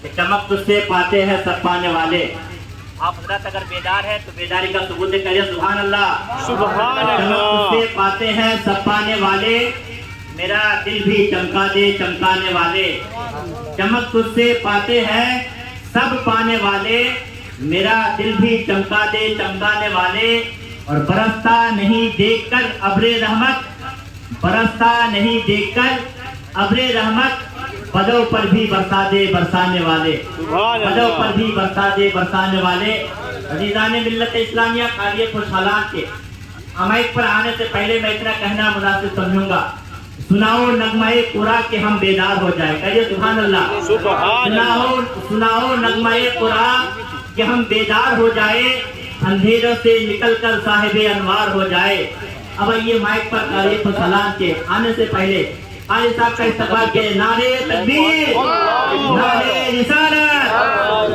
کہ چمک تجھ سے پاتے ہیں سب پانے والے. آپ حضرات اگر بیدار ہیں تو بیداری کا ثبوت کریے سبحان اللہ. سبحان چمک اللہ. تجھ سے پاتے ہیں سب پانے والے, میرا دل بھی چمکا دے چمکانے والے. چمک تجھ سے پاتے ہیں سب پانے والے, میرا دل بھی چمکا دے چمکانے والے. اور برستا نہیں دیکھ کر ابر رحمت, برستا نہیں دیکھ کر ابر رحمت, بدوں پر بھی برسا دے برسانے والے. بدوں پر بھی برسا دے برسانے والے. عزیزان ملت اسلامیہ, قاری خوشحالان کے مائک پر آنے سے پہلے میں اتنا کہنا مناسب سمجھوں گا, سناؤ نغمہ قرآن کہ ہم بیدار ہو جائیں. کہیے سبحان اللہ. سناؤ نغمہ قرآن کہ ہم بیدار ہو جائے, اندھیروں سے نکل کر صاحب انوار ہو جائے. اب یہ مائک پر قاری خوشحالان کے آنے سے پہلے قاری صاحب کا استقبال کے نعرے تکبیر, نعرے رسالت,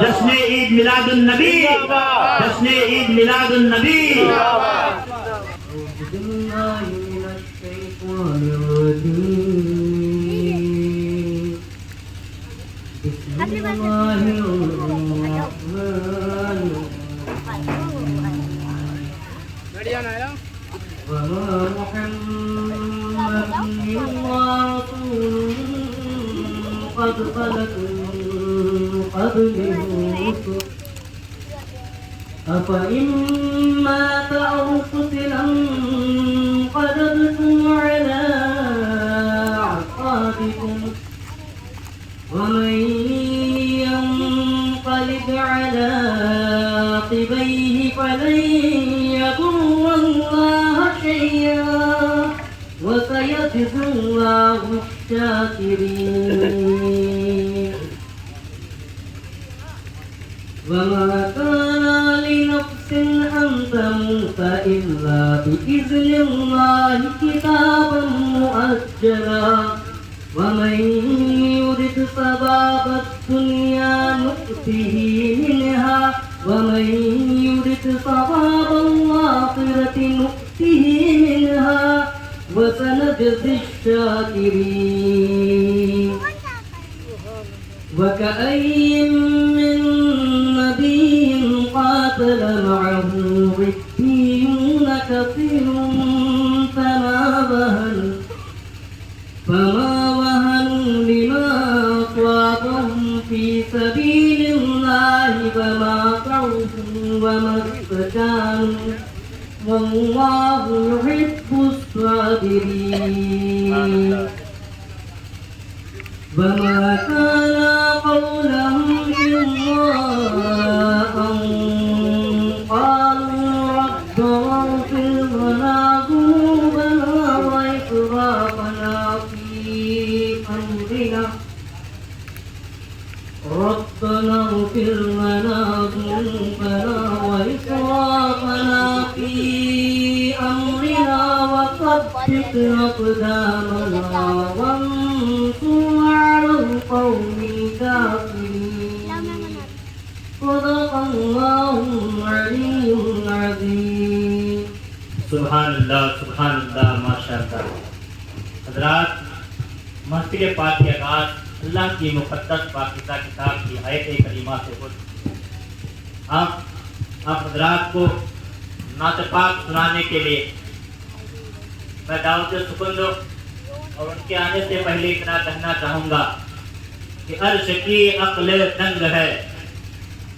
جشن عید میلاد النبی, جشن عید میلاد النبی. وما محمد إلا رسول قد خلت من قبله الرسل أفإن مات أو قتل انقلبتم على أعقابكم ومن ينقلب على عقبيه فلن يضر الله شيئا وسيجزي الله الشاكرين. وما كان لنفس أن تموت إلا بإذن الله كتابا مؤجلا ومن يرد ثواب الدنيا نؤته منها ومن يرد ثواب الآخرة نؤته منها وسنجزي الشاكرين. وكأين من نبي قاتل معه ربيون كثير فما وهنوا لما أصابهم في سبيل الله وما ضعفوا وما استكانوا والله يحب الصابرين. وما كان قولهم إلا أن قالوا ربنا اغفر لنا ذنوبنا وإسرافنا في أمرنا ربنا اغفر لنا ذنوبنا وإسرافنا في أمرنا وثبت أقدامنا وانصرنا على القوم الكافرين. صدق الله العلي العظيم. سبحان اللہ سبحان اللہ ماشاء اللہ. حضرات, محفل پاک کے آغاز اللہ کی مقدس پاکیزہ کتاب کی آیت کریمہ سے ہوتی. آپ حضرات کو نعت پاک سنانے کے لیے میں دعوت سکون دو, اور ان کے آنے سے پہلے اتنا کہنا چاہوں گا کہ عرش کی عقل تنگ ہے,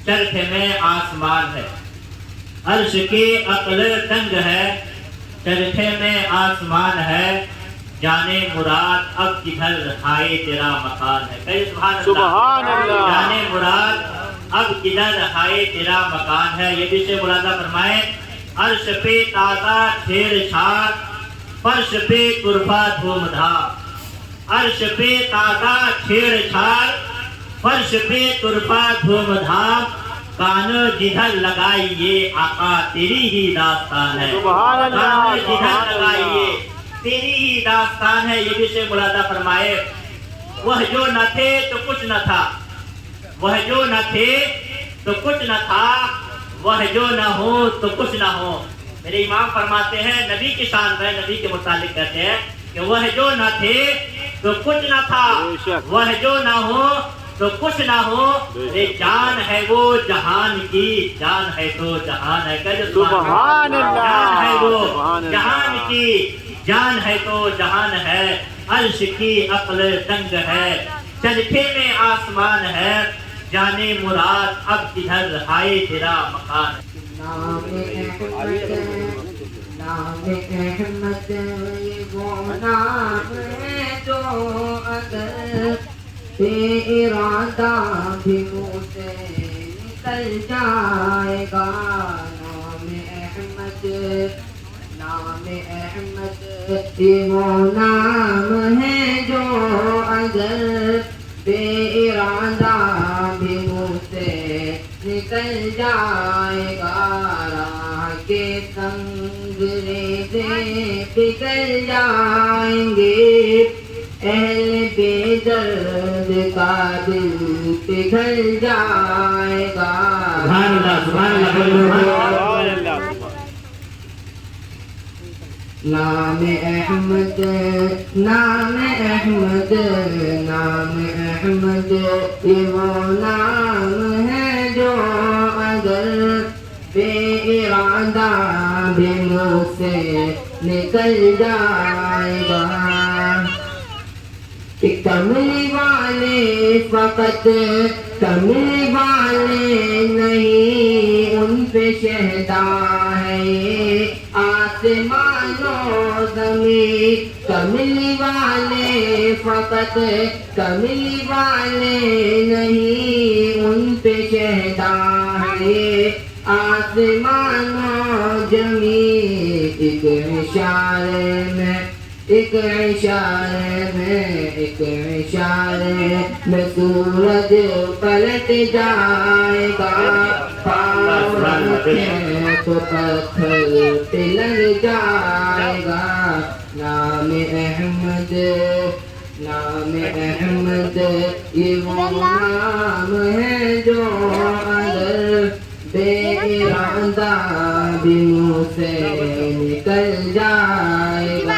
چرخ میں آسمان ہے. عرش کی عقل تنگ ہے, چرخ میں آسمان ہے, جانے مراد اب کدھر ہائے تیرا مکان ہے. کہیے سبحان اللہ. جانے مراد اب کدھر ہائے تیرا مکان ہے. یہ بھی سے مرادہ فرمائے. عرش پہ تازہ چھیڑ چھاڑ, فرش پہ قربا دھوم دھام. عرش پہ تازہ چھیڑ چھاڑ, فرش پہ قربا دھوم دھام. کان جدھر لگائیے آقا تیری ہی داستان ہے. کان جدھر لگائیے تیری ہی داستان ہے. یہ بھی سے مرادہ فرمائے. وہ جو نہ تھے تو کچھ نہ تھا, وہ جو نہ تھے تو کچھ نہ تھا, وہ جو نہ ہو تو کچھ نہ ہو. میرے امام فرماتے ہیں, نبی کی شان ہے, نبی کے متعلق کہتے ہیں کہ وہ جو نہ تھے تو کچھ نہ تھا, وہ جو نہ ہو تو کچھ نہ ہو، یہ جان ہے وہ جہان کی، جان ہے تو جہان ہے، کہ سبحان اللہ، جان ہے وہ سبحان اللہ، جہان کی، جان ہے تو جہان ہے، عرش کی عقل تنگ ہے، چلتے میں آسمان ہے، جانے مراد اب کدھر ہائے تیرا مکان ہے۔ نام احمد یہ وہ نام ہے جو اگر بے ارادہ بھی منہ سے نکل جائے گا۔ نام احمد یہ وہ نام ہے جو اگر بے ارادہ بھی منہ سے نکل جائے گا۔ راہ کے سنگ ریزے پگھل جائیں گے، اہل بے درد کا دل پگھل جائے گا۔ سبحان اللہ، سبحان اللہ، نام احمد، نام احمد، نام احمد یہ وہ نام ہے جو اگر بے ارادہ بھی منہ سے نکل جائے گا۔ کملی والے فقط کملی والے نہیں، ان پہ شہدا ہے یہ آسمان و زمین۔ کملی والے فقط کملی والے نہیں، ان پہ شہدا ہے یہ آسمان و زمین۔ ایک اشارے میں، ایک اشارے میں، ایک اشارے میں سورج پلٹ جائے گا۔ پاؤں رکھیں تو پتھر پلٹ جائے گا۔ نام احمد، نام احمد یہ وہ نام ہے جو اگر بے ارادہ بھی منہ سے نکل جائے گا۔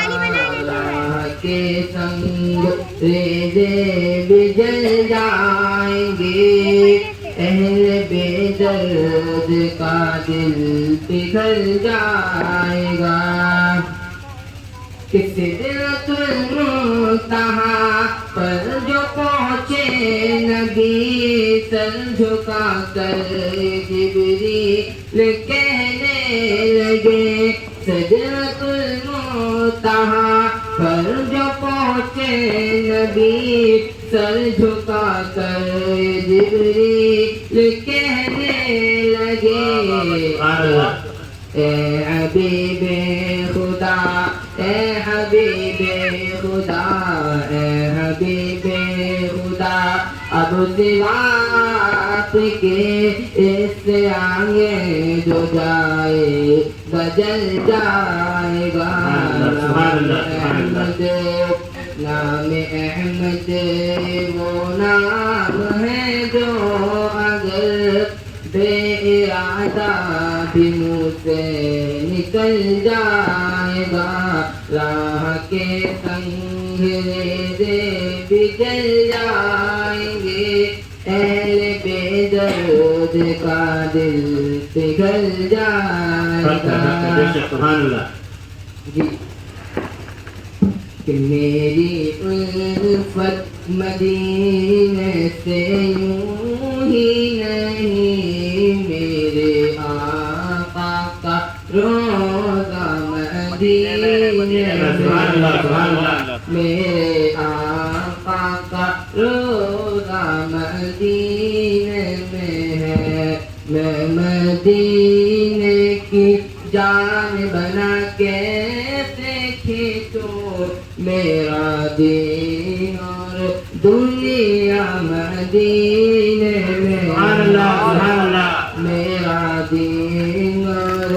راہ کے سنگ ریزے بھی جل جائیں گے، اہل بے درد کا دل پگھل جائے گا۔ سدرۃ المنتہا پر جو پہنچے نبی، سر جھکا کر جبریل کہنے لگے۔ سدرۃ المنتہا پر جو پہنچے نبی، سر جھکا کر جبریل کہنے لگے۔ اے حبیب خدا، اے حبیب خدا، اے حبیب خدا، اب سوا آپ کے اس سے آگے جو جائے بدل جائے گا۔ نام احمد وہ نام ہے جو اگر بے ارادہ بھی منہ سے نکل جائے گا۔ راہ کے سنگ ریزے بھی جل جائیں گے، اہل بے درد کا دل پگھل جائے گا۔ سبحان اللہ۔ جی کہ میری الفت مدینے سے یوں ہی نہیں، میرے آقا کا روضہ مدینے میرے آقا کا روضہ مدینے میں ہے۔ میں مدینے کی جان بنا کیسے کھینچوں، میرا دین اور دنیا مدینے میں، میرا دین اور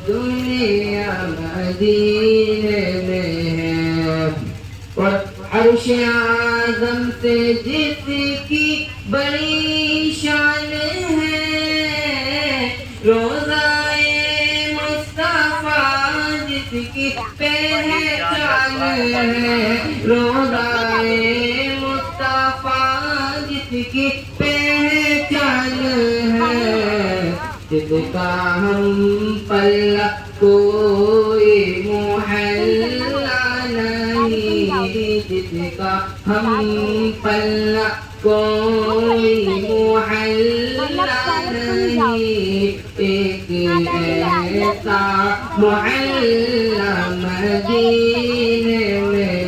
دنیا مدینے میں ہے۔ اور عرش اعظم سے جس کی بڑی شان ہے، روضہ جس کی پہچان ہے، روضہ مصطفیٰ جس کی پہچان ہے جس کا ہم پلہ کوئی محلہ نہیں جس کا ہم پلہ کوئی محلہ نہیں ایک ایسا محلہ مدینے میں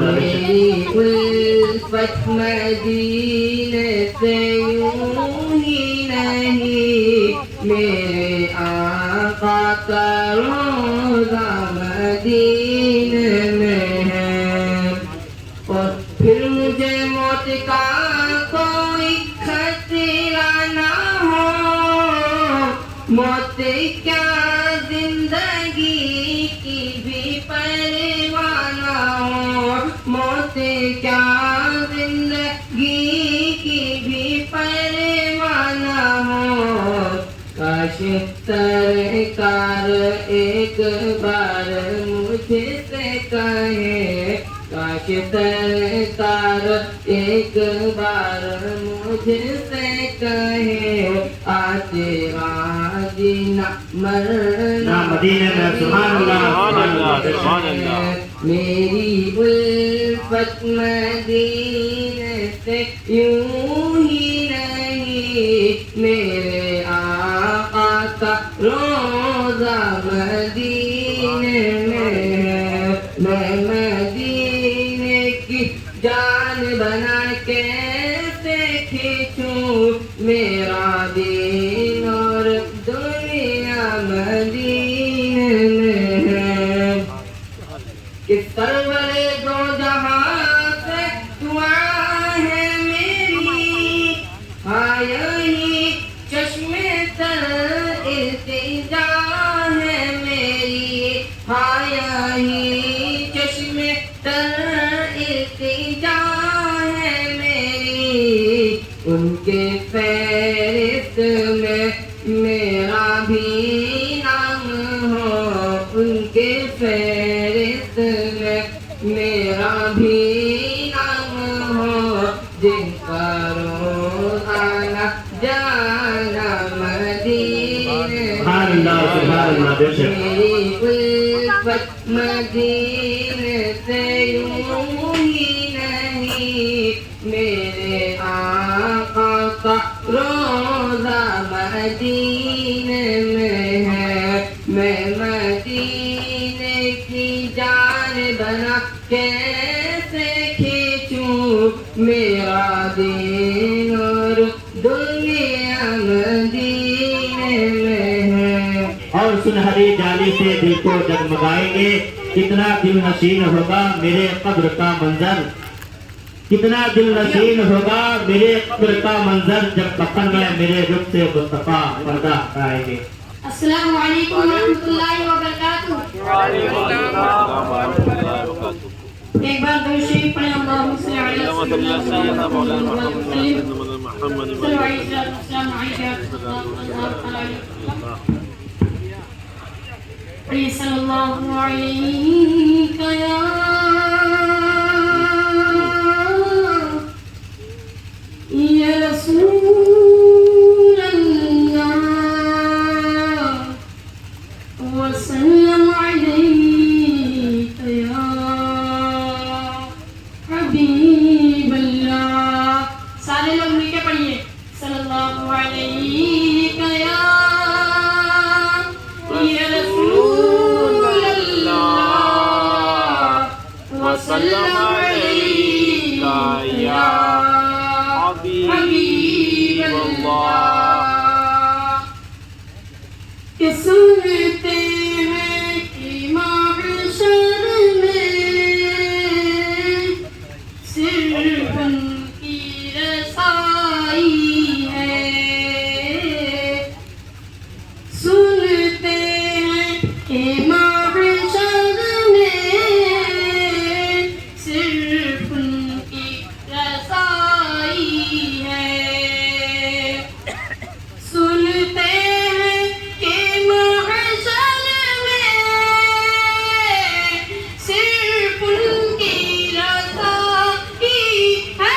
میری الفت مدینے سے یوں ہی نہیں میرے آقا کا روضہ مدینے میں ہے اور پھر مجھے موت کا کوئی خطرہ نہ ہو موت کیا زندگی کی بھی پرواہ نہ ہو موت کیا زندگی کی بھی پرواہ نہ ہو کاش سرکار ایک بار مجھ سے کہے کاش سرکار ایک بار مجھ سے کہے تیرا جینا مرنا مدینے میں سبحان اللہ سبحان اللہ میری الفت مدینے سے یوں ہی نہیں میرے آقا کا روضہ مدینے میں مدینے کی جان بنا کیسے کھینچوں میرا دین اور دنیا مدینے میں ہے کہ سرور دو جہاں سے دعا ہے میری یہی چشم تر التجا ہے میری یہی چشم تر التجا ہے میری ان کے فہرست میں میرا بھی نام ہو ان کے فہرست میں میرا بھی نام ہو جن کا روزانہ جانا مدینے میری الفت مدینے سے یوں ہی نہیں میرے آقا کا روضہ مدینے میں ہے میں مدینے کی جان بنا کیسے کھینچوں میرا دین اور دنیا مدینے میں ہے اور سنہری جالی سے دل کو جگمگائیں گے کتنا دل نشین ہوگا میرے قبر کا منظر کتنا دل نشین ہوگا میرے قبر کا منظر جب کفن میں میرے رخ سے مصطفیٰ پردہ ہٹائیں گے السلام علیکم ورحمۃ اللہ وبرکاتہ ایک بار درود شریف پڑھیں اللہم صلی علی سیدنا مولانا محمد صلی اللہ علیہ وسلم صلی اللہ علیہ یا رسول اللہ وسلم علیک یا حبیب اللہ سارے لوگ مل کے پڑھیے صلی اللہ علیہ یا رسول اللہ وسلم علیک یا حبیب اللہ کہ سنتے ہیں کہ معشر میں صرف ان کی رسائی ہے سنتے ہیں کہ معشر میں صرف ان کی رسائی ہے سنتے ہیں کہ محشر میں صرف ان کی رسائی ہے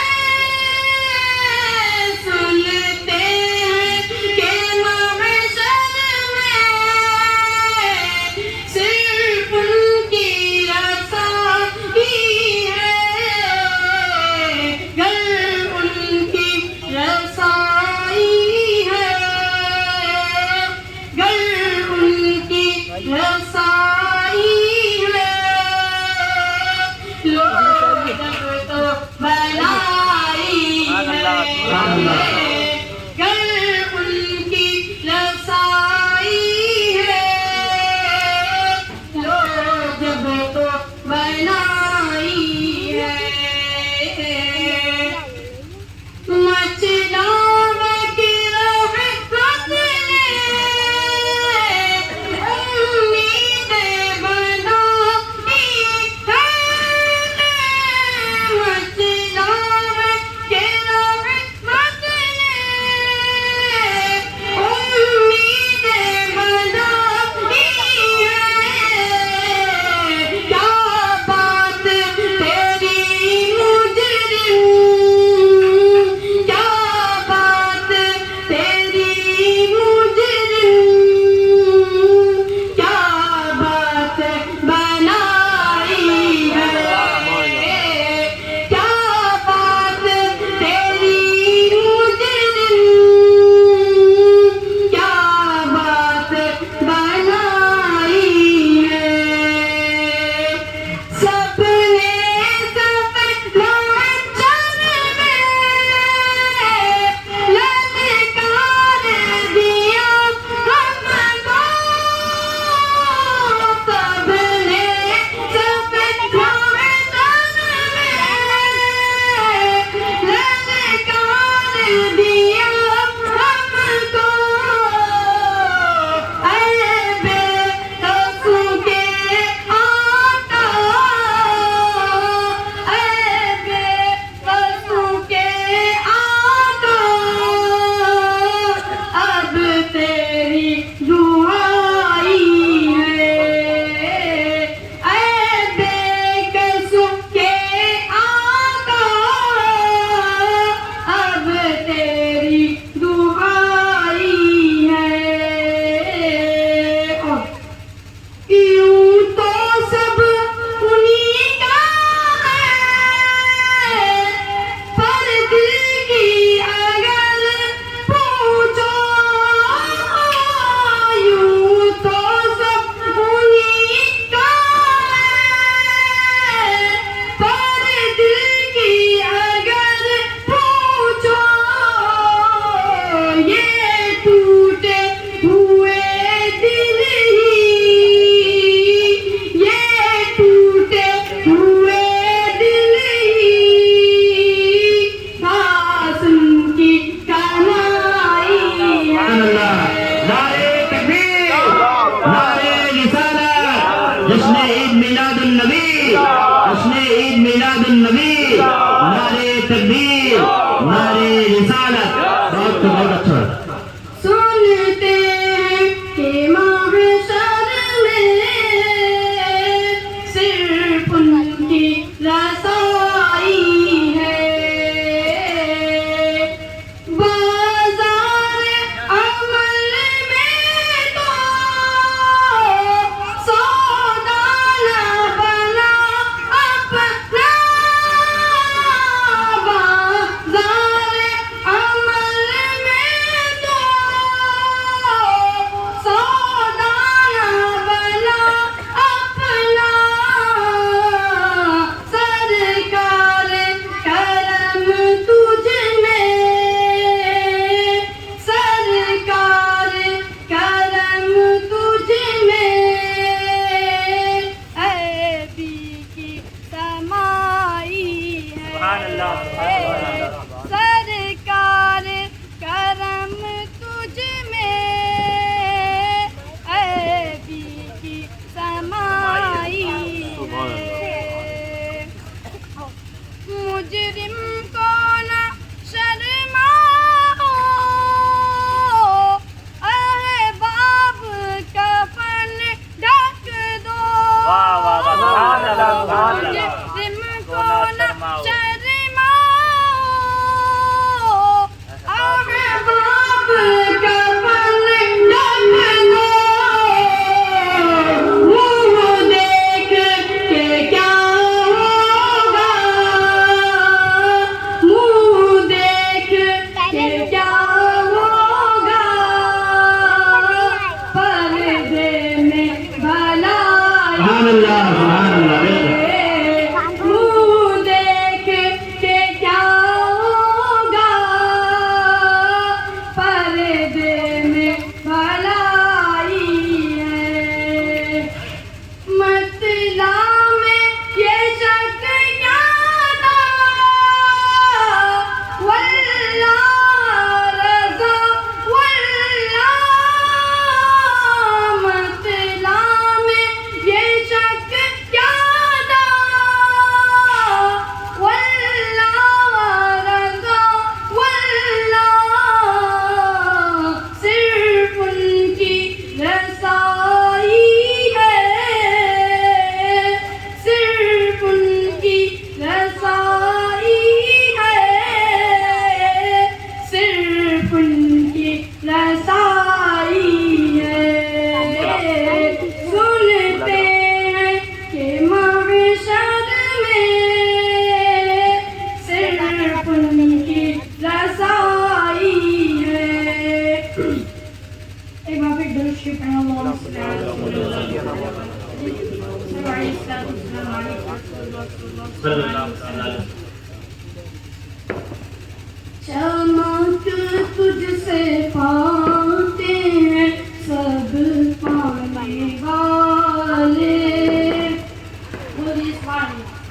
جشن عید میلاد النبی، جشن عید میلاد النبی، نعرے تکبیر، نعرے رسالت. بہت اچھا. سنتے ہیں کہ محشر میں صرف ان کی رسائی ہے، بازار عمل میں تو سودا نہ بنا اپنا، بازار عمل میں تو سودا نہ بنا اپنا، سرکار کرم تجھ میں، سرکار کرم تجھ میں، اے بی کی سمائی ہے، سبحان اللہ، سبحان اللہ. سرکار کرم تجھ میں، اے بی کی سمائی ہے، مجرم کو نہ شرماؤ، احباب کفن ڈھک دو، واہ واہ واہ، سبحان اللہ، سبحان اللہ. مجرم کو نہ شرماؤ، احباب کفن ڈھک دو، منہ دیکھ کے کیا ہوگا، منہ دیکھ کے کیا ہوگا، پردے میں بھلائی سبحان اللہ، سبحان اللہ. منہ دیکھ کے کیا ہوگا، پردے میں بھلائی ہے، مطلع میں یہ شک کیا تھا، واللہ رضا واللہ، مطلع میں یہ شک کیا تھا، واللہ رضا واللہ، صرف ان کی رسائی ہے، صرف ان کی رسائی ہے، صرف ان کی رسائی ہے، سنتے ہیں کہ محشر میں صرف ان کی رسائی ہے. ایک بار پھر درود شریف پڑھیں، اللہم صلی علی صلی اللہ تعالی علیہ وسلم. چمک تجھ سے پاتے ہیں سب پانے والے،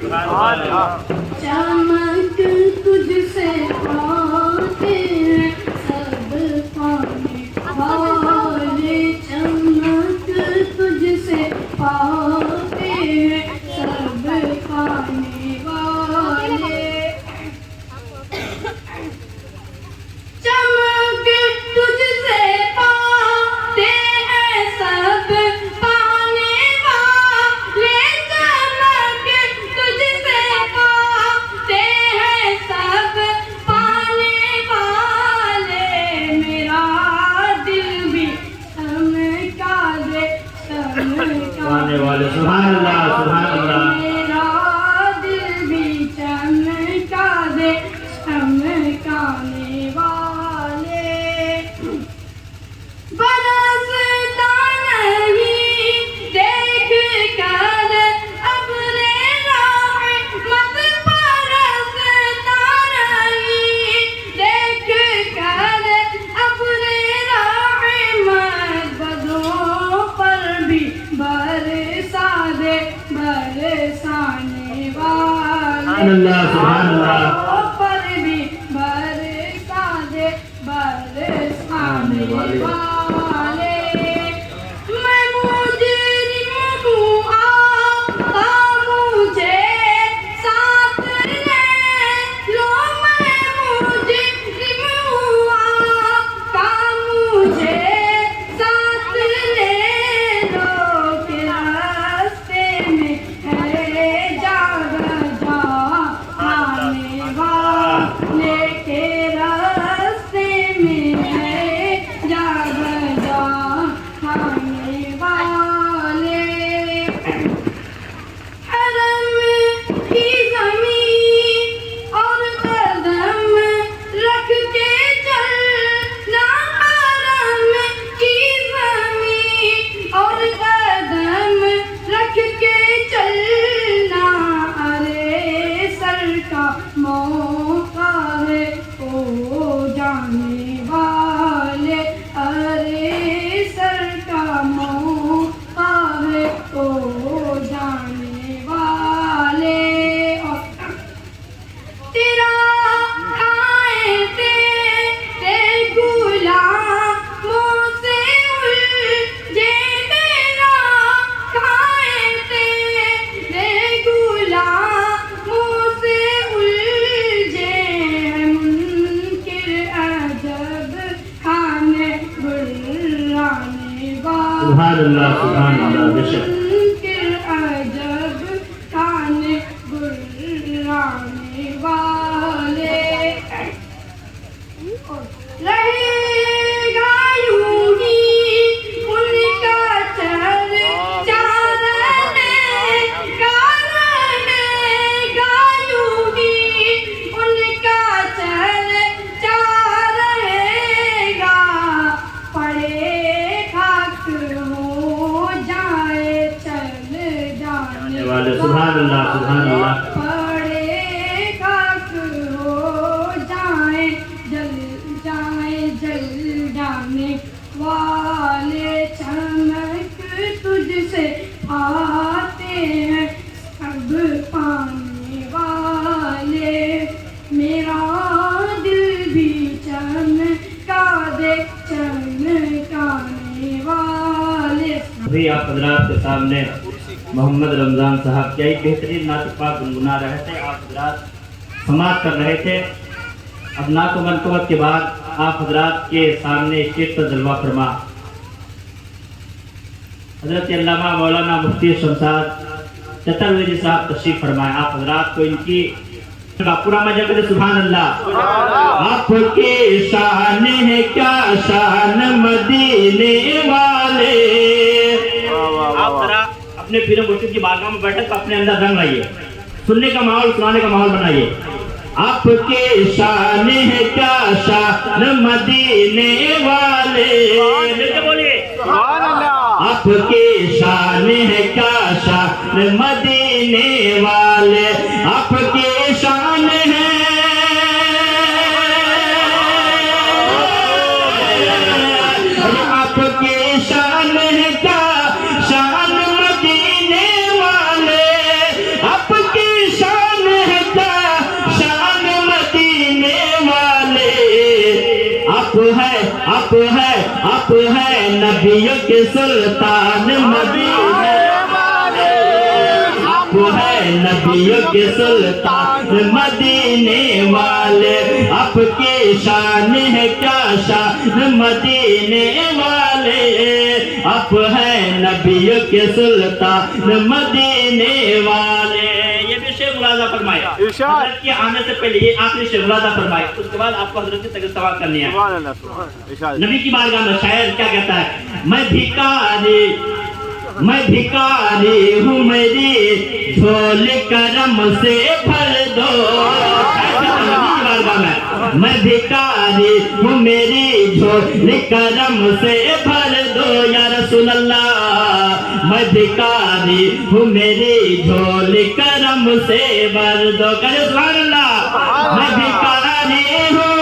سبحان اللہ. چمک تجھ سے پاتے ہیں سب پانے والے، چمک تجھ سے پاتے ہیں سب پانے والے، چمک تجھ سے پاتے ہیں سب پانے والے، چمک تجھ سے پاتے ہیں سب پانے والے، میرا دل بھی چمکا دے، چمکا پانے والے. سبحان اللہ، سبحان اللہ. میرا دل بھی چمکا دے، چمکانے والے، برستا نہیں دیکھ کر ابر رحمت، برستا نہیں دیکھ کر ابر رحمت، بدوں پر بھی برسا دے، برسانے والے، سبحان اللہ، سبحان اللہ. پر بھی برسا دے، برسانے والے، میں مجرم ہوں منکر عجب کھانے گرانے والے رہے گا یوں ہی ان کا چرچا رہے گا یوں ہی ان کا چرچا رہے گا پڑے خاک ہو جائے چل جانے والے سبحان اللہ سبحان اللہ پڑے خاک ہو جائے جل جانے والے چمک تجھ سے آتے ہیں سب پانے والے میرا دل بھی چمکا دے چمکانے والے. ابھی آپ حضرات کے سامنے محمد رمضان صاحب کیا ہی بہترین نعت پاک گنگنا رہے تھے. آپ حضرات سماعت کر رہے تھے. اب نعت و منقبت کے بعد آپ حضرات کے سامنے اسٹیج پر جلوہ فرما حضرت علامہ مولانا مفتی شمشاد چترویدی صاحب تشریف فرمائے. آپ حضرات کو ان کی پورا مجھے کرے سبحان اللہ. آپ کے شان ہے کیا شان مدینے والے. آپ ذرا اپنے پیر مرشد کی بارگاہ میں بیٹھے تو اپنے اندر رنگ لائیے, سننے کا ماحول سنانے کا ماحول بنائیے. آپ کے شان ہے کیا شان مدینے والے بولیے آپ کے شان ہے کیا شان مدینے والے. آپ کے شان ہے آپ کے شان ہے کیا شان مدینے والے. آپ کی شان ہے کیا شان مدینے والے. آپ ہے نبیوں کے سلطان مدینے والے. آپ ہے نبیوں کے سلطان مدینے والے. آپ کی شان ہے کیا شان مدینے والے. آپ ہے نبیوں کے سلطان مدینے والے. یہ بھی شیخ ملازہ فرمائے. حضرت کے آنے سے پہلے یہ آخری شیخ ملازہ فرمائے. اس کے بعد آپ کو حضرت کی تقریر سوال کرنی ہے. نبی کی بارگاہ میں شاعر کیا کہتا ہے؟ میں بھکاری ہوں میری جھول کرم سے بھر دو. میں بھکاری ہوں میری جھول کرم سے بھر دو یا رسول اللہ. میں بھکاری ہوں میری جھول کرم سے بھر دو. کہے سبحان اللہ. میں بھکاری ہوں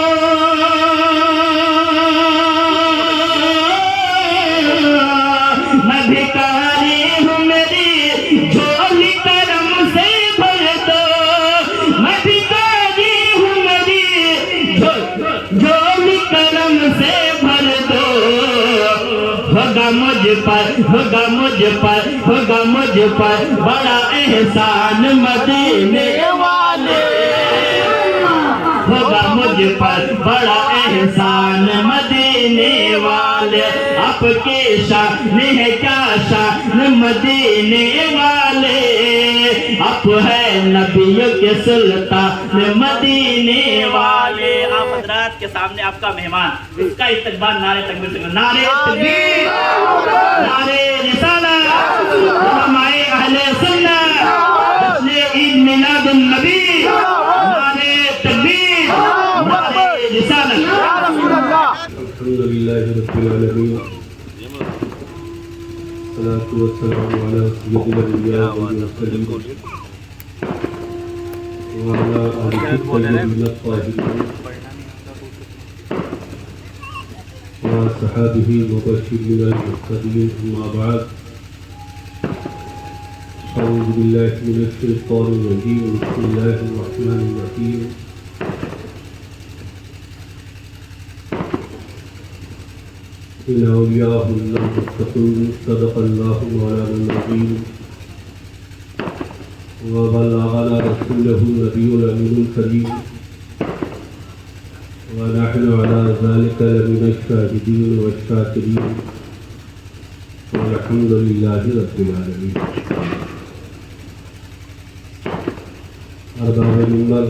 میں بھکاری ہوں میری جھول کرم سے بھر دو. میں بھکاری ہوں میری جھول کرم سے بھر دو. ہوگا مجھ پر بڑا احسان مدینے والے. ہوگا مجھ پر بڑا احسان مدینے والے. آپ کے شان ہے کیا شان مدینے والے. آپ ہے نبیوں کے سلطان مدینے والے. آپ حضرات کے سامنے آپ کا مہمان, اس کا استقبال نعرے تکبیر سے. نعرے تکبیر, نعرے رسالت, علماء اہل سنت, جشن عید میلاد النبی. نعرے تکبیر, نعرے رسالت. الحمد لله رب العالمين والصلاة والسلام على سيد الأنبياء والمرسلين وعلى آله الطيبين الطاهرين وصحابه المبشرين المهتدين. أما بعد أعوذ بالله من الشيطان الرجيم. بسم الله الرحمن الرحيم. إن أولياء الله المتقون. صدق الله مولانا العظيم وبلغنا رسوله النبي الأمين الكريم ونحن على ذلك لمن الشاهدين والشاكرين. والحمد لله رب العالمين. ارباب منبر،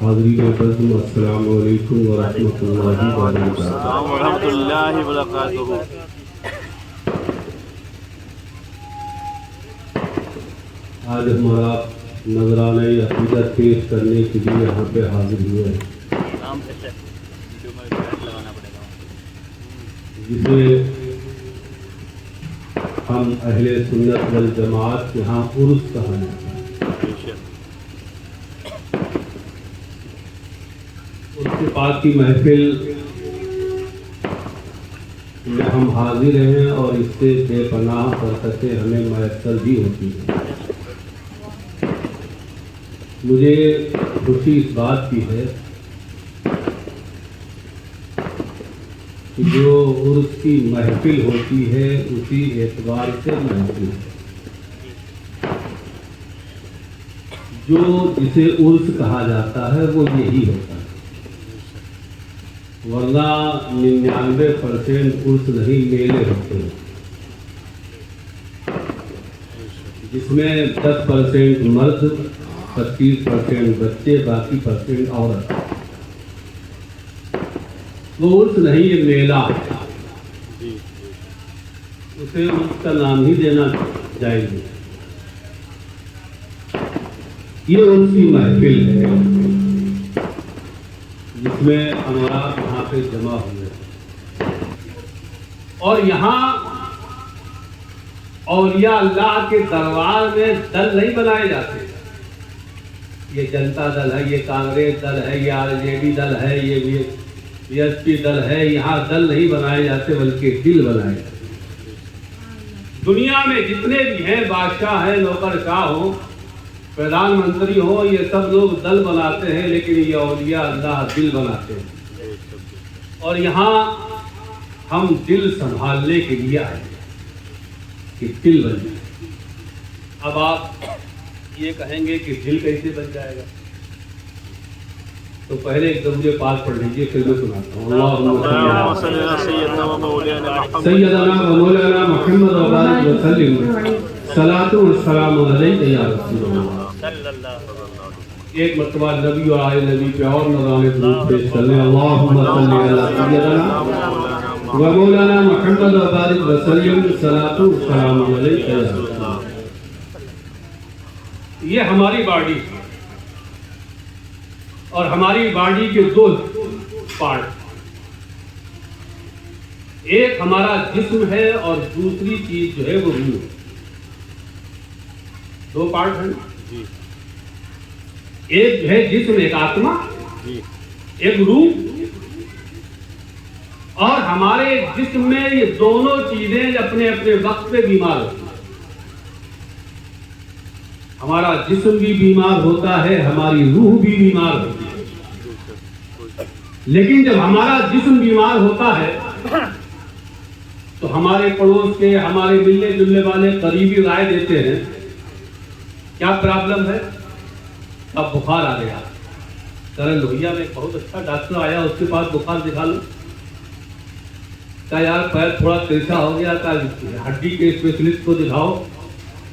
حاضرین بزم، السلام علیکم ورحمۃ اللہ وبرکاتہ. ورحمۃ اللہ وبرکاتہ. آج ہمارا نذرانہ عقیدت پیش کرنے کے لیے یہاں پہ حاضر ہوئے ہیں، جسے ہم اہل سنت والجماعت کے ہاں عرس کہا جاتا ہے. اس کے بعد کی محفل میں ہم حاضر ہیں اور اس سے بے پناہ برکتیں ہمیں میسر بھی ہوتی ہیں. مجھے خوشی اس بات کی ہے کہ جو عرس کی محفل ہوتی ہے اسی اعتبار سے محفل ہے. جو جسے عرس کہا جاتا ہے وہ یہی ہوتا ہے، ورنہ 99% عرس نہیں میلے ہوتے ہیں، جس میں 10% مرد، 25% بچے، باقی % عورت. وہ عرس نہیں، یہ میلہ ہے. اسے عرس کا نام ہی دینا جائز ہے. یہ عرس کی محفل ہے جس میں ہمارا یہاں پہ جمع ہوئے، اور یہاں اولیاء اللہ کے دربار میں دل نہیں بنائے جاتے. یہ جنتا دل ہے، یہ کانگریس دل ہے، یہ RJD دل ہے، یہ BSP دل ہے. یہاں دل نہیں بنائے جاتے بلکہ دل بنائے جاتے. دنیا میں جتنے بھی ہیں، بادشاہ ہیں، نوکر شاہ ہوں، پردھان منتری ہو، یہ سب لوگ دل بناتے ہیں، لیکن یہ اولیاء اللہ دل بناتے ہیں. اور یہاں ہم دل سنبھالنے کے لیے آئے کہ دل بن جائے. اب آپ یہ کہیں گے کہ دل کیسے بن جائے گا، تو پہلے ایک درود پاک پڑھ لیجیے، پھر میں سناتا ہوں. اللہم صلی علی سیدنا و مولانا محمد وبارک وسلم، صلاۃ و سلام علیک یا رسول اللہ. ایک مرتبہ نبی اور آئے نبی پہ اور نظرانے درود پیش کرنے. اللہم صلی علی سیدنا و مولانا محمد وبارک وسلم، صلاۃ و سلام علیک یا رسول اللہ. یہ ہماری باڈی ہے، اور ہماری باڈی کے دو پارٹ، ایک ہمارا جسم ہے اور دوسری چیز جو ہے وہ روح. دو پارٹ ہیں، ایک جو ہے جسم، ایک آتما، ایک روح. اور ہمارے جسم میں یہ دونوں چیزیں اپنے اپنے وقت پہ بیمار ہوتی ہیں. ہمارا جسم بھی بیمار ہوتا ہے، ہماری روح بھی بیمار ہوتی ہے. لیکن جب ہمارا جسم بیمار ہوتا ہے تو ہمارے پڑوس کے، ہمارے ملنے جلنے والے قریبی رائے دیتے ہیں کیا پرابلم ہے. اب بخار آ گیا، کرن لوہیا میں بہت اچھا ڈاکٹر آیا، اس کے پاس بخار دکھا لو. کہا یار پیر تھوڑا ترچھا ہو گیا، کہا ہڈی کے اسپیشلسٹ کو دکھاؤ.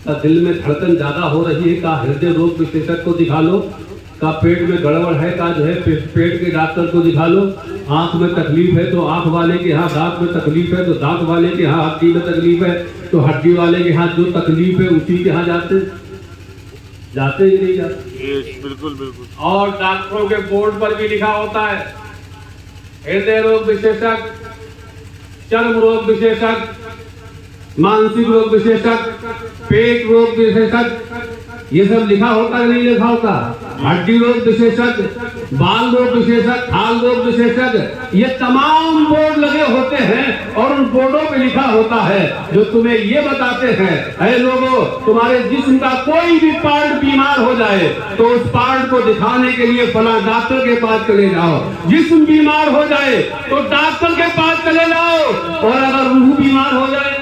کہا دل میں دھڑکن زیادہ ہو رہی ہے، کہا ہردے روگ وشیشک کو دکھا لو. کہا پیٹ میں گڑبڑ ہے، کہا جو ہے پیٹ کے ڈاکٹر کو دکھا لو. آنکھ میں تکلیف ہے تو آنکھ والے کے ہاں، دانت میں تکلیف ہے تو دانت والے کے ہاں، ہڈی میں تکلیف ہے تو ہڈی والے کے ہاں. جو تکلیف ہے اسی کے ہاں جاتے ہی نہیں جاتے. بالکل بالکل. اور ڈاکٹروں کے بورڈ پر بھی لکھا ہوتا ہے ہردے روگ وشیشک، چرم روگ وشیشک، مانسک روگ وشیشک، پیٹ روگ وشیشک. یہ سب لکھا ہوتا ہے نہیں لکھا ہوتا. ہڈی روگ وشیشک، بال روگ وشیشک، کھال روگ وشیشک، یہ تمام بورڈ لگے ہوتے ہیں اور ان بورڈوں پہ لکھا ہوتا ہے جو تمہیں یہ بتاتے ہیں اے لوگوں تمہارے جسم کا کوئی بھی پارٹ بیمار ہو جائے تو اس پارٹ کو دکھانے کے لیے فلاں ڈاکٹر کے پاس چلے جاؤ. جسم بیمار ہو جائے تو ڈاکٹر کے پاس چلے جاؤ، اور اگر روح بیمار ہو جائے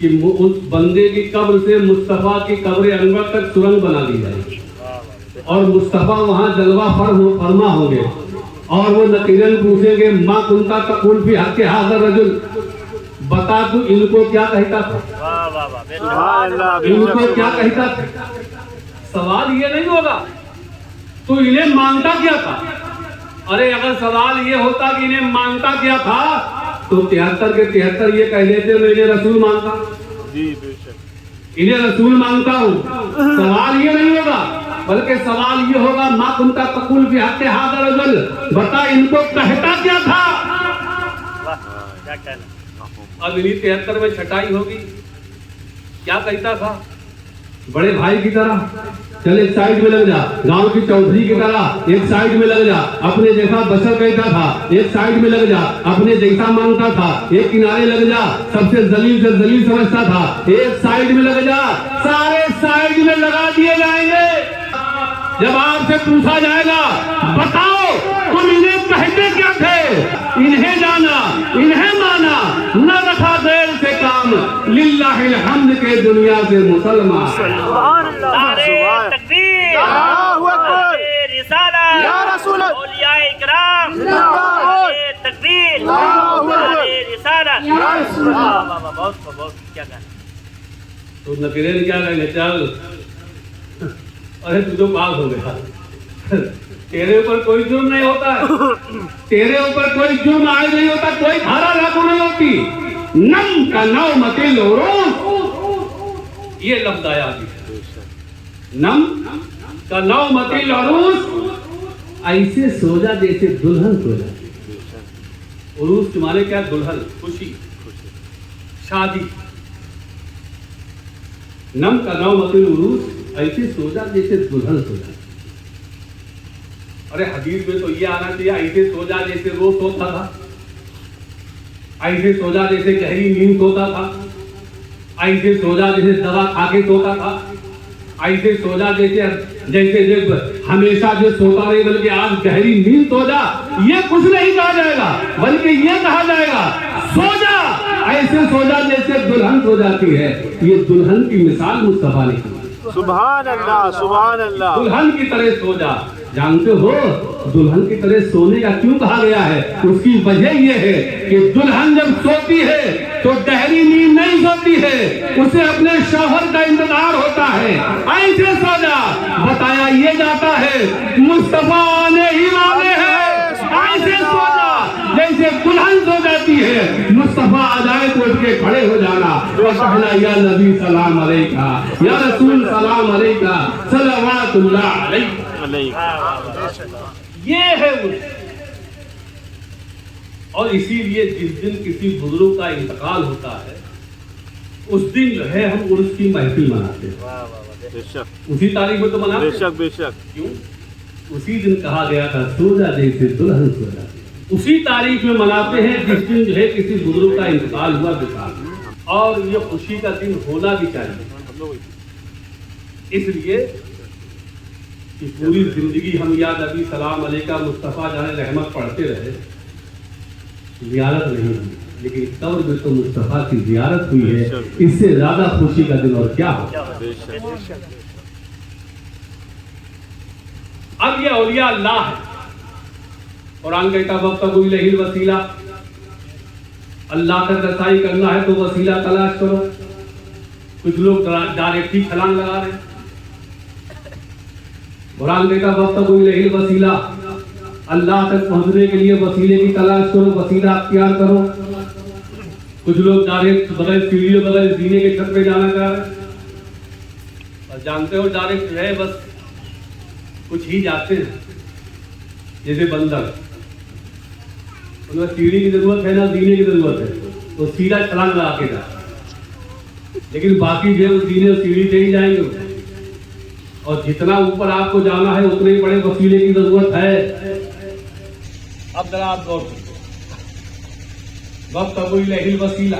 کہ اس بندے کی قبر سے مصطفیٰ کی قبر انور تک سرنگ بنا دی جائے گی اور مصطفیٰ وہاں جلوہ فرما ہوں گے اور وہ نقیرن پوچھیں گے ما کنتا تقول فی حق ھذا الرجل، بتا تو ان کو کیا کہتا تھا، سبحان اللہ ان کو کیا کہتا تھا. سوال یہ نہیں ہوگا تو انہیں مانگتا کیا تھا. ارے اگر سوال یہ ہوتا کہ انہیں مانگتا کیا تھا تو 73 کے 73 یہ کہہ دیتے میں انہیں رسول مانگتا، جی بے شک انہیں رسول مانگتا ہوں. سوال یہ نہیں ہوگا بلکہ سوال یہ ہوگا ما کنتا تقول فی حق ھذا الرجل، بتا ان کو کہتا کیا تھا. کیا کہنا. اب انہیں 73 میں چھٹائی ہوگی. کیا کہتا تھا؟ بڑے بھائی کی طرح چل ایک سائیڈ میں لگ جا، گاؤں کی چودھری کی طرح ایک سائیڈ میں لگ جا، اپنے جیسا بشر کہتا تھا ایک سائیڈ میں لگ جا، اپنے جیسا مانگتا تھا ایک کنارے لگ جا، سب سے ذلیل سمجھتا تھا ایک سائیڈ میں لگ جا. سارے سائیڈ میں لگا دیے جائیں گے. جب آپ سے پوچھا جائے گا بتاؤ تم انہیں کہتے کیا تھے، انہیں جانا انہیں مانا، نہ رکھا دیر سے کام، للہ الحمد کے دنیا سے مسلمان. سبحان اللہ نعرے سبحان تکبیر، اللہ اکبر نعرے رسالت، یا رسول اللہ، اولیاء کرام، اللہ نعرے تکبیر، اللہ نعرے رسالت. یا رسول اللہ. واہ واہ واہ، بہت کیا کہنا. تو نکیرین کیا کہیں گے چل ارے تو پاس ہو گیا، تیرے اوپر کوئی جرم نہیں ہوتا ہے، تیرے اوپر کوئی جرم عائد نہیں ہوتا، کوئی دھارا لاگو نہیں ہوتی. نم کا نومۃ العروس، یہ لفظ آیا ابھی. نم کا نومۃ العروس، ایسے سو جا جیسے دلہن سو جاتی. عروس کے معنی کیا؟ دلہن، خوشی، شادی. نم کا نومۃ العروس، ایسے سو جا جیسے دلہن سو جاتی. ارے حدیث میں تو یہ آنا چاہیے ایسے سو جا جیسے وہ سوتا تھا، ایسے سو جا جیسے گہری نیند سوتا تھا، ایسے سو جا جیسے دوا کھا کے سوتا تھا، ایسے سو جا جیسے ہمیشہ جو سوتا نہیں بلکہ آج گہری نیند سو جا. یہ کچھ نہیں کہا جائے گا بلکہ یہ کہا جائے گا سو جا ایسے سو جا جیسے دلہن سو جاتی ہے. یہ دلہن کی مثال مصطفیٰ نے کی. سبحان اللہ سبحان اللہ. دلہن کی طرح سو جا. جانتے ہو دلہن کی طرح سونے کا کیوں کہا گیا ہے؟ اس کی وجہ یہ ہے کہ دلہن جب سوتی ہے تو گہری نیند نہیں سوتی ہے، اسے اپنے شوہر کا انتظار ہوتا ہے. ایسے سو جا، بتایا یہ جاتا ہے مصطفیٰ آنے ہی والے ہیں. ایسے سو جا جیسے دلہن سو جاتی ہے، مصطفیٰ آ جائے تو اٹھ کے کھڑے ہو جانا اور کہنا یا نبی سلام علیکہ، یا رسول سلام علیکہ، صلوات اللہ علیہ. یہ ہے اور اسی لیے جس دن کسی بزرگ کا انتقال ہوتا ہے اس دن جو ہے ہم عرس کی محفل مناتے ہیں. بے شک اسی تاریخ میں تو مناتے بے ہیں. شک بے شک. کیوں؟ اسی دن کہا گیا تھا سو جا جیسے دلہن سو جا. اسی تاریخ میں مناتے ہیں جس دن جو ہے کسی بزرگ کا انتقال ہوا بسال. اور یہ خوشی کا دن ہونا بھی چاہیے، اس لیے کہ پوری زندگی ہم یا نبی سلام علیکہ مصطفیٰ جان رحمت پڑھتے رہے، زیارت نہیں ہوئی، لیکن قبر میں تو مصطفیٰ کی زیارت ہوئی ہے. اس سے زیادہ خوشی کا دن اور کیا ہو. بے شک. اب یہ اولیاء اللہ ہے. قرآن کہتا وابتغوا الیہ الوسیلہ، اللہ تک رسائی کرنا ہے تو وسیلہ تلاش کرو. کچھ لوگ ڈائریکٹ ہی چھلانگ لگا رہے ہیں. قرآن کہتا وابتغوا الیہ الوسیلہ، اللہ تک پہنچنے کے لیے وسیلے کی تلاش کرو، وسیلہ اختیار کرو. کچھ لوگ ڈائریکٹ بغیر سیڑھی بغیر زینے کے چھت پہ جانا چاہ رہے ہیں. اور جانتے ہو ڈائریکٹ ہے بس کچھ ہی جاتے ہیں جیسے بندر، انہیں سیڑھی کی ضرورت ہے نہ زینے کی ضرورت ہے، تو سیدھا چھلانگ لگا کے جا. لیکن باقی جو زینے اور سیڑھی سے ہی جائیں گے. اور جتنا اوپر آپ کو جانا ہے اتنے ہی بڑے وسیلے کی ضرورت ہے. اب ذرا آپ غور کرو، وابتغوا الیہ الوسیلہ،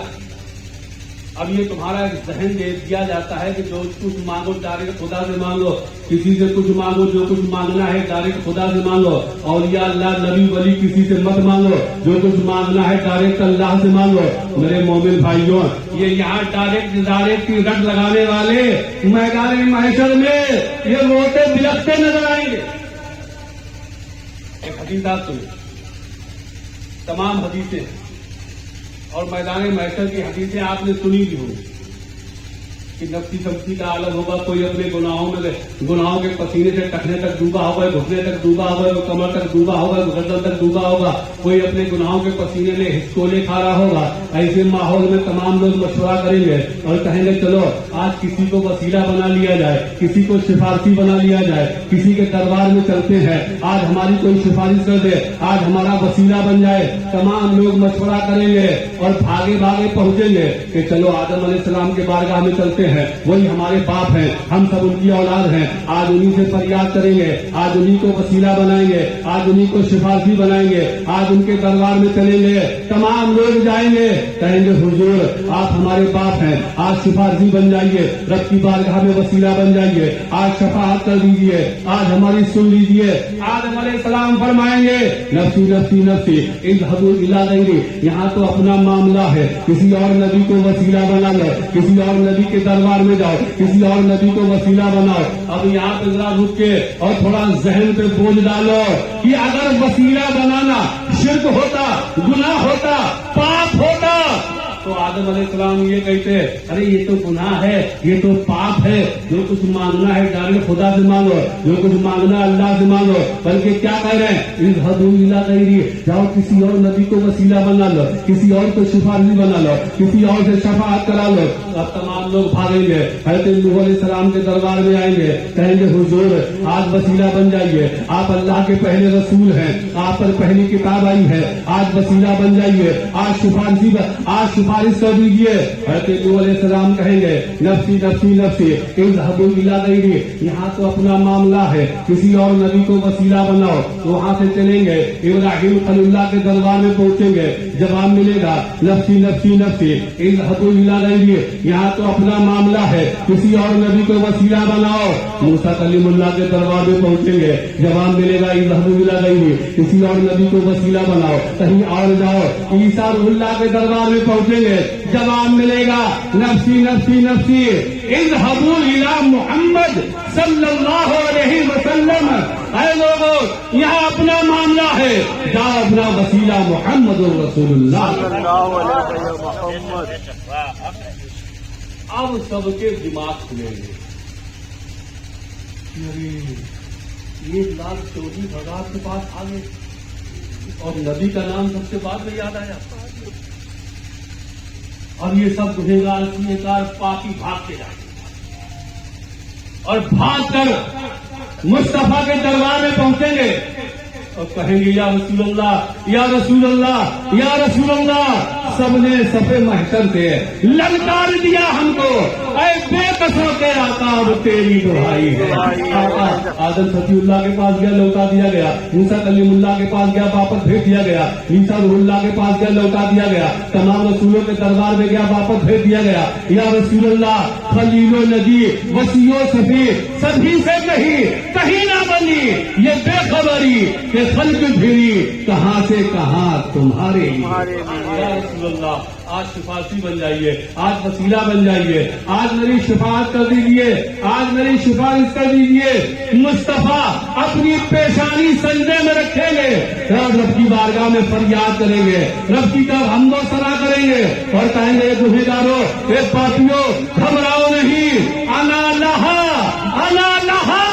اب یہ تمہارا ایک ذہن دے دیا جاتا ہے کہ جو کچھ مانگو ڈائریکٹ خدا سے مانگو، کسی سے کچھ مانگو، جو کچھ مانگنا ہے ڈائریکٹ خدا سے مانگو، اولیاء اللہ نبی ولی کسی سے مت مانگو، جو کچھ مانگنا ہے ڈائریکٹ اللہ سے مانگو۔ میرے مومن بھائیوں، یہ یہاں ڈائریکٹ کی رٹ لگانے والے میدان محشر میں یہ روتے بلکتے نظر آئیں گے۔ ایک حدیث آپ سنیں، تمام حدیثیں اور میدان محشر کی حدیثیں آپ نے سنی بھی ہوں کہ نفسی سمسی کا عالم ہوگا، کوئی اپنے گناہوں کے پسینے سے ٹکنے تک ڈوبا ہوگا، گھٹنے تک ڈوبا ہوگا، کمر تک ڈوبا ہوگا، گردن تک ڈوبا ہوگا، کوئی اپنے گناہوں کے پسینے میں ہچکولے کھا رہا ہوگا۔ ایسے ماحول میں تمام لوگ مشورہ کریں گے اور کہیں گے چلو آج کسی کو وسیلہ بنا لیا جائے، کسی کو سفارشی بنا لیا جائے، کسی کے دربار میں چلتے ہیں، آج ہماری کوئی سفارش کر دے، آج ہمارا وسیلہ بن جائے۔ تمام لوگ مشورہ کریں گے اور بھاگے بھاگے پہنچیں گے کہ چلو آدم علیہ السلام کے بارگاہ میں چلتے ہیں، وہی ہمارے باپ ہیں، ہم سب ان کی اولاد ہیں، آج انہی سے فریاد کریں گے، آج انہی کو وسیلہ بنائیں گے، آج انہی کو سفارشی بنائیں گے، آج ان کے دربار میں چلیں گے۔ تمام لوگ جائیں گے، کہیں گے حضور آپ ہمارے باپ ہیں، آج سفارشی بن جائیے، رب کی بارگاہ میں وسیلہ بن جائیے، آج شفاعت کر دیجیے، آج ہماری سن لیجیے۔ آدم علیہ السلام فرمائیں گے نفسی نفسی نفسی اذهبوا الى غیری، یہاں تو اپنا معاملہ ہے، کسی اور نبی کو وسیلہ بنا لو، کسی اور نبی کے دربار میں جاؤ، کسی اور نبی کو وسیلہ بناؤ۔ اب یہاں پہ ذرا رک کے اور تھوڑا ذہن پہ بوجھ ڈالو کہ اگر وسیلہ بنانا شرک ہوتا، گناہ ہوتا، پاپ ہوتا تو آدم علیہ السلام یہ کہتے ارے یہ تو گناہ ہے، یہ تو پاپ ہے، جو کچھ مانگنا ہے ڈائریکٹ خدا سے مانگو، جو کچھ مانگنا ہے اللہ سے مانگو۔ بلکہ کیا کہہ رہے ہیں اذهبوا الى غیری، جاؤ کسی اور نبی کو وسیلہ بنا لو، کسی اور کو سفارشی بنا لو، کسی اور سے شفاعت کرا لو۔ اب تمام لوگ بھاگیں گے، حضرت نوح علیہ السلام کے دربار میں آئیں گے، کہیں گے حضور آج وسیلہ بن جائیے، آپ اللہ کے پہلے رسول ہیں، آپ پر پہلی کتاب آئی ہے، آج وسیلہ بن جائیے، آج سفارشی سفارش کر دیجیے۔ حضرت نوح علیہ السلام کہیں گے نفسی نفسی نفسی اذهبوا الى غیری، یہاں تو اپنا معاملہ ہے، کسی اور نبی کو وسیلہ بناؤ۔ وہاں سے چلیں گے، ابراہیم خلیل اللہ کے دربار میں پہنچیں گے، جواب ملے گا نفسی نفسی نفسی اذهبوا الى غیری، یہاں تو اپنا معاملہ ہے، کسی اور نبی کو وسیلہ بناؤ۔ موسیٰ کلیم اللہ کے دربار میں پہنچیں گے، جواب ملے گا اذهبوا الى غیری، کسی اور نبی کو وسیلہ بناؤ، کہیں اور جاؤ۔ عیسیٰ روح اللہ کے دربار میں پہنچیں گے، جواب ملے گا نفسی نفسی نفسی اذهبوا الى محمد صلی اللہ علیہ وسلم، اے لوگوں یہاں اپنا معاملہ ہے، جاؤ اپنا وسیلہ محمد رسول اللہ۔ اب سب کے دماغ کھلیں گے، ارے 1,24,000 کے پاس آ گئے اور نبی کا نام سب سے بعد میں یاد آیا۔ اب یہ سب گنہگار سیئےکار پاپی بھاگ کے جائیں گے اور بھاگ کر مصطفیٰ کے دربار میں پہنچیں گے اور کہیں گے یا رسول اللہ یا رسول اللہ یا رسول اللہ۔ سب نے صفے محشر سے للکار دیا ہم کو، اے بے قصوں کے آقا اب تیری دہائی ہے۔ آدم صفی اللہ کے پاس گیا، لوٹا دیا گیا، موسیٰ کلیم اللہ کے پاس گیا، واپس بھیج دیا گیا، عیسیٰ روح اللہ کے پاس گیا، لوٹا دیا گیا، تمام رسولوں کے دربار میں گیا، واپس بھیج دیا گیا۔ یا رسول اللہ خلیل و نبی وصی و صفی سبھی سے کہیں نہ بنی یہ بے خبری کہ خلق پھری کہاں سے کہاں تمہارے لیے۔ یا رسول اللہ آج سفارشی بن جائیے، آج وسیلہ بن جائیے، آج میری شفاعت کر دیجیے، آج میری سفارش کر دیجیے۔ مصطفیٰ اپنی پیشانی سجدے میں رکھیں گے، رب کی بارگاہ میں فریاد کریں گے، رب کی طرف حمد و ثنا کریں گے اور کہیں گے گنہگاروں، اے پاپیوں گھبراؤ نہیں، انا لہا انا لہا،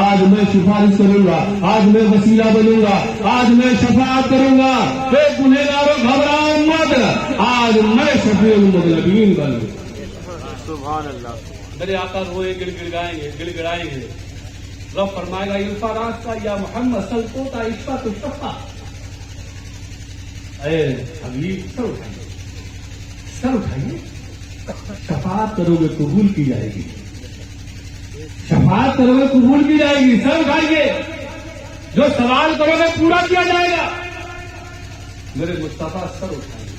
آج میں سفارش کروں گا، آج میں وسیلہ بنوں گا، آج میں شفاعت کروں گا۔ اے گنہگاروں گھبراؤ مت، آج میں شفیع المذنبین بنوں گا۔ سبحان اللہ۔ میرے آقا روئے گڑ گڑائیں گے، رب فرمائے گا ارفع راس کا یا محمد سلطو کا اشفا تو شفا۔ اے حبیب سر اٹھائیے، سر اٹھائیے، شفاعت کرو گے قبول کی جائے گی، شفاعت کرو گے قبول کی جائے گی، سر اٹھائیے، جو سوال کرو گے پورا کیا جائے گا۔ میرے مصطفیٰ سر اٹھائیں گے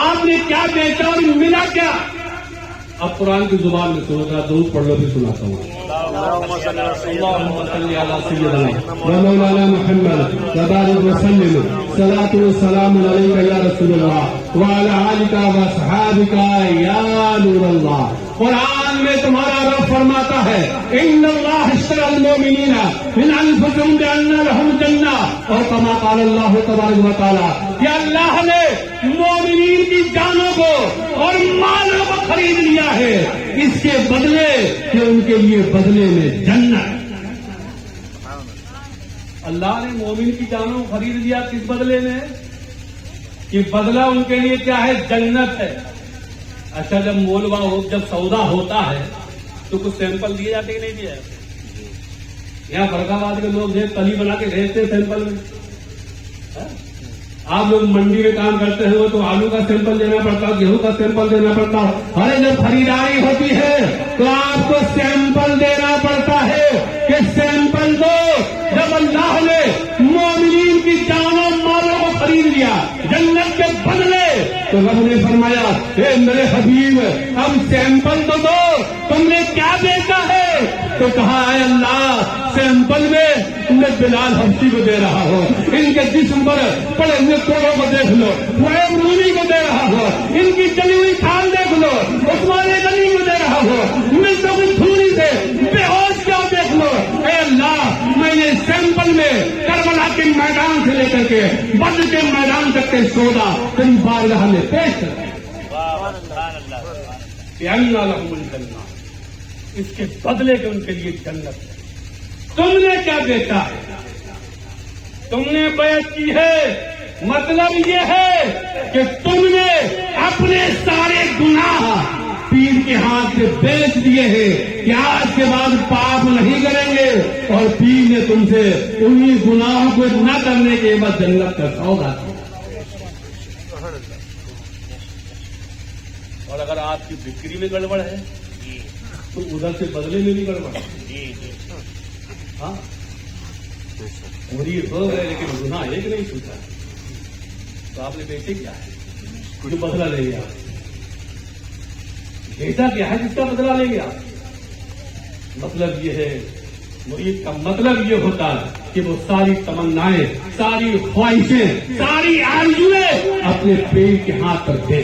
آپ نے کیا بیچا اور ملا کیا؟ اب قرآن کی زبان میں سنو، ذرا درود پڑھ لو، بھی سناتا ہوں. اللهم صل على سيدنا اللهم صل على سيدنا ومولانا محمد وبارك وسلم. صلاة والسلام عليك يا رسول الله وعلى آلك وصحابك يا نور الله. قرآن میں تمہارا رب فرماتا ہے ان اللہ اشترى المؤمنین من انفسهم بان لهم جنہ، اور کما قال اللہ تبارک و تعالی کہ اللہ نے مومنین کی جانوں کو اور مالوں کو خرید لیا ہے اس کے بدلے کہ ان کے لیے بدلے میں جنت. اللہ نے مومن کی جانوں کو خرید لیا کس بدلے میں؟ کہ بدلہ ان کے لیے کیا ہے؟ جنت ہے. اچھا جب مولوا ہو، جب سودا ہوتا ہے تو کچھ سیمپل دیے جاتے کہ نہیں دیے جاتے؟ یہاں فرق آباد کے لوگ تلی بنا کے بھیجتے سیمپل میں. آپ لوگ منڈی میں کام کرتے ہیں تو آلو کا سیمپل دینا پڑتا، گیہوں کا سیمپل دینا پڑتا. ارے جب خریداری ہوتی ہے تو آپ کو سیمپل دینا پڑتا ہے کہ سیمپل دو. جب اللہ نے مومنین کی جانوں مالوں کو خرید لیا جنت کے بدلے تو رب نے فرمایا اے میرے حبیب اب سیمپل تو دو، تم نے کیا بیچا ہے؟ تو کہا اے اللہ سیمپل میں تم نے بلال حبشی کو دے رہا ہو، ان کے جسم پر پڑے ہوئے کوڑوں کو دیکھ لو، وہ رومی کو دے رہا ہو، ان کی جلی ہوئی کھال دیکھ لو، عثمان غنی کو دے رہا ہو، ملتا کوئی تھوڑی سے بے ہوش کیا دیکھ لو. اے اللہ میں نے سیمپل میں کربلا کے میدان سے لے کر کے بدر کے میدان تک کے سودا تیری بارگاہ میں پیش کر اس کے بدلے کے ان کے لیے جنت ہے. تم نے کیا بیچا ہے؟ تم نے بیعت کی ہے، مطلب یہ ہے کہ تم نے اپنے سارے گناہ پیر کے ہاتھ سے بیچ دیے ہیں کہ آج کے بعد پاپ نہیں کریں گے، اور پیر نے تم سے انہی گناہوں کو نہ کرنے کے بعد جنت کا سودا کیا. اور اگر آپ کی بکری میں گڑبڑ ہے تو ادھر سے بدلے میں بھی گڑبڑ ہے. ہاں مریض ہو گئے لیکن گناہ ایک نہیں چھوٹا، تو آپ نے بیچے کیا ہے جو بدلہ لیں گے؟ آپ بیٹا کیا ہے جس کا بدلہ لیں گے آپ؟ مطلب یہ ہے مرید کا مطلب یہ ہوتا ہے کہ وہ ساری تمنائیں، ساری خواہشیں، ساری آرزویں اپنے پیر کے ہاتھ پر دے.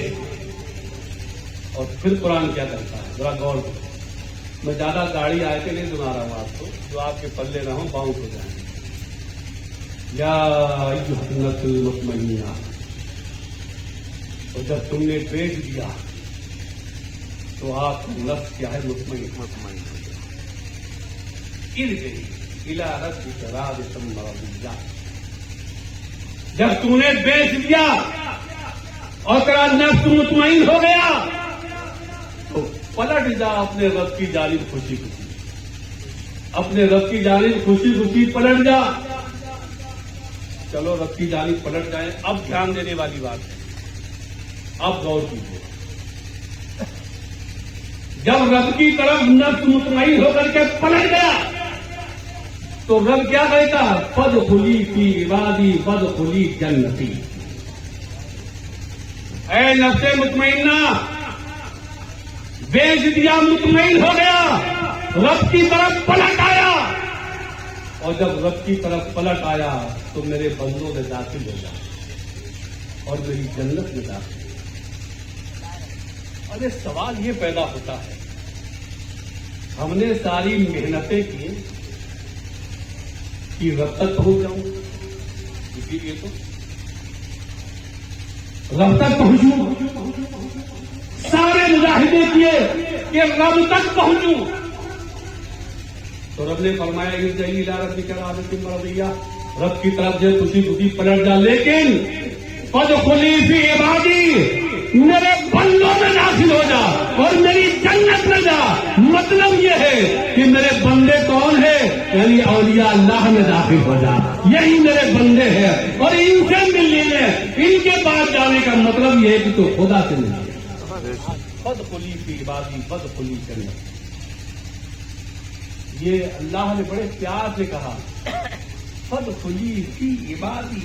اور پھر قرآن کیا کرتا ہے ذرا غور کرو. میں زیادہ گاڑی آئے کے نہیں سنا رہا ہوں آپ کو، جو آپ کے پلے نہ ہوں باؤنس ہو جائیں. یا ایھا النفس المطمئنہ، اور جب تم نے بیچ دیا تو آپ کا نفس کیا ہے؟ مطمئن. ارجعی الی ربک راضیۃ مرضیہ. جب تم نے بیچ دیا اور تیرا نفس مطمئن ہو گیا تو پلٹ جا اپنے رب کی جانب خوشی خوشی، اپنے رب کی جانب خوشی خوشی پلٹ جا. چلو رب کی جانب پلٹ جائیں. اب دھیان دینے والی بات ہے، اب غور کیجیے. جب رب کی طرف نفس مطمئن ہو کر کے پلٹ گیا تو رب کیا کہتا؟ فادخلی فی عبادی وادخلی جنتی. اے نفس مطمئنہ، بیچ دیا، مطمئن ہو گیا، رب کی طرف پلٹ آیا، اور جب رب کی طرف پلٹ آیا تو میرے بندوں میں داخل ہو جا اور میری جنت میں داخل. ارے سوال یہ پیدا ہوتا ہے، ہم نے ساری محنتیں کی کہ رب تک پہنچ جاؤں، اسی لیے تو رب تک پہنچوں، سارے مجاہدے کیے کہ رب تک پہنچوں. تو رب نے فرمایا ارجعی الی ربک راضیۃ مرضیہ، رب کی طرف سے خوشی خوشی پلٹ جا، لیکن فادخلی فی عبادی، میرے بندوں میں داخل ہو جا اور میری جنت میں جا. مطلب یہ ہے کہ میرے بندے کون ہیں؟ یعنی اولیاء اللہ میں داخل ہو جا، یہی میرے بندے ہیں، اور ان سے ملنے میں، ان کے پاس جانے کا مطلب یہ ہے کہ تو خدا سے مل. فادخلی فی عبادی وادخلی جنتی. یہ اللہ نے بڑے پیار سے کہا فادخلی فی عبادی.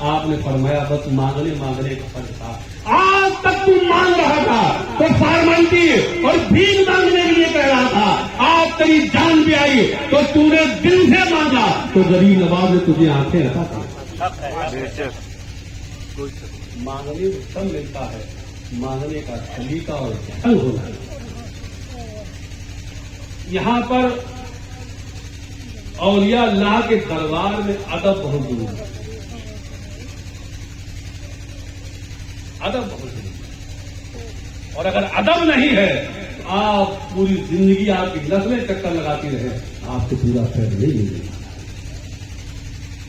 آپ نے فرمایا بس مانگنے کا فرق تھا. آج تک تم مانگ رہا تھا تو فارملٹی اور بھیک مانگنے کے لیے کہہ رہا تھا. آپ تیری جان بھی آئی تو تو نے دل سے مانگا تو غریب نواز نے تجھے آنکھیں رکھا تھا. مانگنے میں سب ملتا ہے, مانگنے کا سلیقہ اور ڈھنگ ہونا ہے. یہاں پر اولیاء اللہ کے دربار میں ادب بہت ضروری ہے. ادب بہت ضروری ہے, اور اگر ادب نہیں ہے تو آپ پوری زندگی آپ کی نسلیں چکر لگاتی رہے, آپ کو پورا خیر نہیں ملے گا.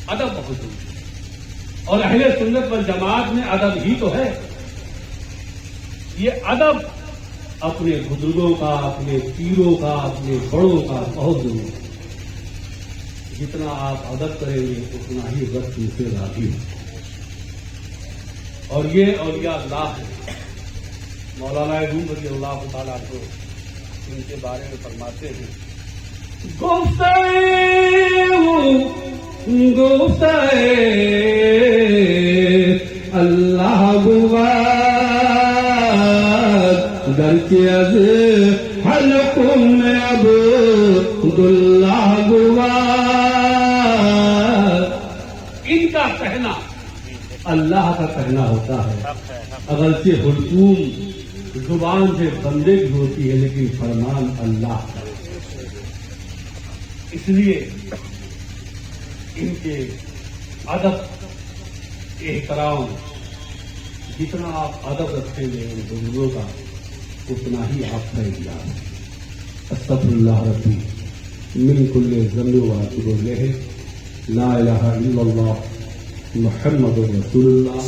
ادب بہت ضروری ہے, اور اہل سنت والجماعت میں ادب ہی تو ہے. یہ ادب اپنے بزرگوں کا, اپنے پیروں کا, اپنے بڑوں کا بہت ضروری ہے. جتنا آپ ادب کریں گے اتنا ہی وقت سے راضی ہو. اور یہ اولیاء اللہ ہے. مولانا روم رضی اللہ تعالیٰ کو ان کے بارے میں فرماتے ہیں, گفتہ اللہ گوا گرچہ از حلقوں میں عبداللہ گوا. ان کا کہنا اللہ کا کہنا ہوتا ہے. اگرچہ حلقوم زبان سے بندے کی ہوتی ہے لیکن فرمان اللہ کا. اس لیے ان کے ادب احترام, جتنا آپ ادب رکھیں گے ان بزرگوں کا اتنا ہی آپ کا اجازت ہے. استغفر اللہ ربی من کل ذنب واتوب الیہ. لا الہ الا اللہ محمد رسول اللہ.